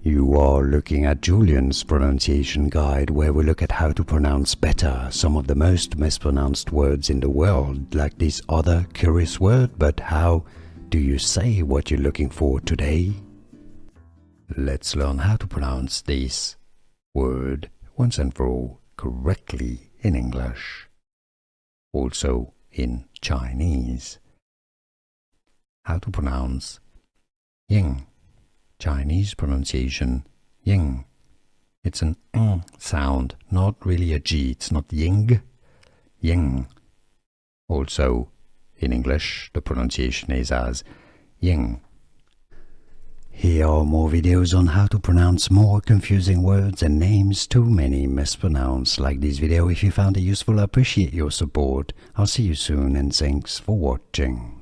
You are looking at Julian's pronunciation guide, where we look at how to pronounce better some of the most mispronounced words in the world, like this other curious word. But how do you say what you're looking for today? Let's learn how to pronounce this word once and for all correctly in English, also in Chinese. How to pronounce Ying. Chinese pronunciation Ying. It's an ng sound, not really a G. It's not Ying. Ying. Also, in English, the pronunciation is as Ying. Here are more videos on how to pronounce more confusing words and names too many mispronounced. Like this video if you found it useful. I appreciate your support. I'll see you soon and thanks for watching.